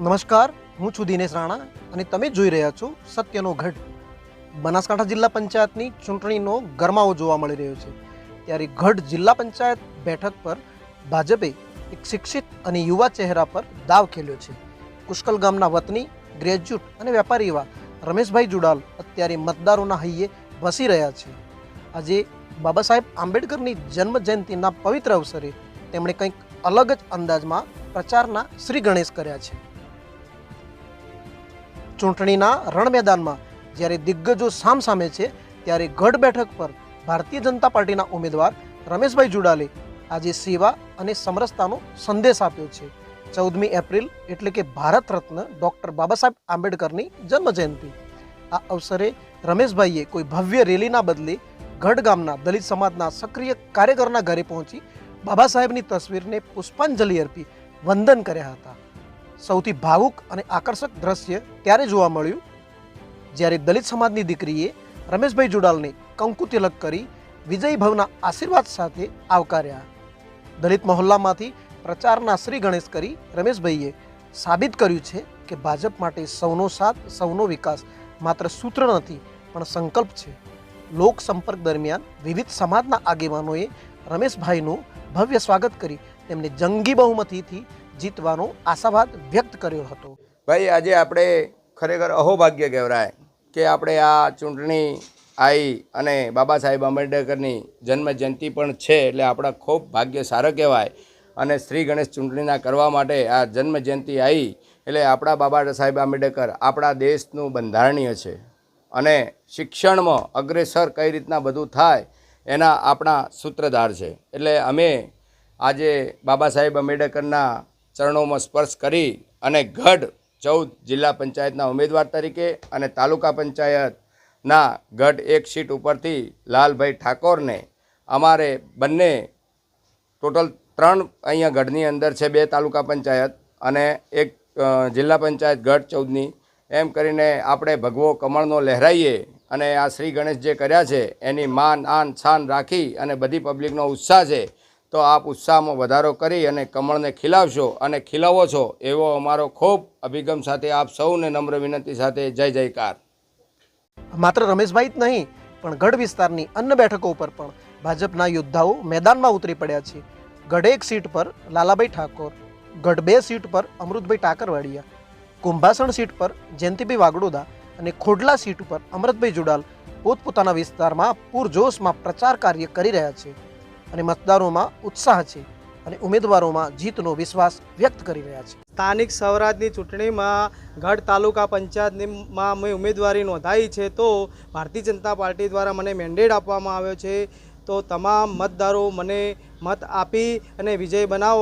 નમસ્કાર, હું છું દિનેશ રાણા અને તમે જોઈ રહ્યા છો સત્યનો ગઢ। બનાસકાંઠા જિલ્લા પંચાયતની ચૂંટણીનો ગરમાવો જોવા મળી રહ્યો છે। ત્યારે ગઢ જિલ્લા પંચાયત બેઠક પર ભાજપે એક શિક્ષિત અને યુવા ચહેરા પર દાવ ખેલ્યો છે। કુશકલ ગામના વતની, ગ્રેજ્યુએટ અને વેપારી એવા રમેશભાઈ જુડાલ અત્યારે મતદારોના હૈયે વસી રહ્યા છે। આજે બાબા સાહેબ આંબેડકરની જન્મ જયંતિના પવિત્ર અવસરે તેમણે કંઈક અલગ જ અંદાજમાં પ્રચારના શ્રી ગણેશ કર્યા છે। ચૂંટણીના રણ મેદાનમાં જ્યારે દિગ્ગજો સામસામે છે ત્યારે ગઢ બેઠક પર ભારતીય જનતા પાર્ટીના ઉમેદવાર રમેશભાઈ જુડાલે આજે સેવા અને સમરસતાનો સંદેશ આપ્યો છે। 14મી એપ્રિલ એટલે કે ભારત રત્ન ડૉક્ટર બાબા સાહેબ આંબેડકરની જન્મજયંતિ। આ અવસરે રમેશભાઈએ કોઈ ભવ્ય રેલીના બદલે ગઢ ગામના દલિત સમાજના સક્રિય કાર્યકરના ઘરે પહોંચી બાબા સાહેબની તસવીરને પુષ્પાંજલિ અર્પી વંદન કર્યા હતા। સૌથી ભાવુક અને આકર્ષક દ્રશ્ય ત્યારે જોવા મળ્યું જ્યારે દલિત સમાજની દીકરીએ રમેશભાઈ જુડાલને કંકુ તિલક કરી વિજય ભવના આશીર્વાદ સાથે આવકાર્યા। દલિત મહોલ્લામાંથી પ્રચારના શ્રી ગણેશ કરી રમેશભાઈએ સાબિત કર્યું છે કે ભાજપ માટે સૌનો સાથ, સૌનો વિકાસ માત્ર સૂત્ર નથી પણ સંકલ્પ છે। લોક સંપર્ક દરમિયાન વિવિધ સમાજના આગેવાનોએ રમેશભાઈનું ભવ્ય સ્વાગત કરી તેમને જંગી બહુમતીથી જીતવાનો આશાવાદ વ્યક્ત કર્યો હતો। ભાઈ, આજે આપણે ખરેખર અહોભાગ્ય કહેવાય કે આપણે આ ચૂંટણી આવી અને બાબા સાહેબ આંબેડકરની જન્મ જયંતિ પણ છે એટલે આપણા ખૂબ ભાગ્ય સારું કહેવાય। અને શ્રી ગણેશ ચૂંટણીના કરવા માટે આ જન્મ જયંતિ આવી એટલે આપણા બાબા સાહેબ આંબેડકર આપણા દેશનું બંધારણીય છે અને શિક્ષણમાં અગ્રેસર કઈ રીતના બધું થાય એના આપણા સૂત્રધાર છે। એટલે અમે આજે બાબા સાહેબ આંબેડકરના ચરણોમાં સ્પર્શ કરી અને ગઢ 14 જિલ્લા પંચાયતના ઉમેદવાર તરીકે અને તાલુકા પંચાયતના ગઢ એક સીટ ઉપરથી લાલભાઈ ઠાકોરને અમારે બંને ટોટલ 3 અહીંયા ગઢની અંદર છે, 2 તાલુકા પંચાયત અને એક જિલ્લા પંચાયત ગઢ 14ની, એમ કરીને આપણે ભગવો કમળનો લહેરાઈએ અને આ શ્રી ગણેશ જે કર્યા છે એની માન આન શાન રાખી અને બધી પબ્લિકનો ઉત્સાહ છે તો આપ ઉત્સાહમાં વધારો કરી અને કમળને ખીલાવશો અને ખીલાવો છો એવો અમારો ખૂબ અભિગમ સાથે આપ સૌને નમ્ર વિનંતી સાથે જય જયકાર। માત્ર રમેશભાઈ જ નહીં પણ ગઢ વિસ્તારની અન્ય બેઠકો ઉપર પણ ભાજપના યોદ્ધાઓ મેદાનમાં ઉતરી પડ્યા છે। ગઢ 1 સીટ પર લાલાભાઈ ઠાકોર, ગઢ 2 સીટ પર અમૃતભાઈ ટાકરવાડિયા, કુંભાસણ સીટ પર જયંતિભાઈ વાગડોદા અને ખોડલા સીટ પર અમૃતભાઈ જુડાલ પોતપોતાના વિસ્તારમાં પૂરજોશમાં પ્રચાર કાર્ય કરી રહ્યા છે અને મતદારોમાં ઉત્સાહ છે અને ઉમેદવારોમાં જીતનો વિશ્વાસ વ્યક્ત કરી રહ્યા છે। સ્થાનિક સ્વરાજની ચૂંટણીમાં ગઢ તાલુકા પંચાયતમાં મેં ઉમેદવારી નોંધાવી છે તો ભારતીય જનતા પાર્ટી દ્વારા મને મેન્ડેટ આપવામાં આવ્યો છે તો તમામ મતદારો મને મત આપી અને વિજય બનાવો।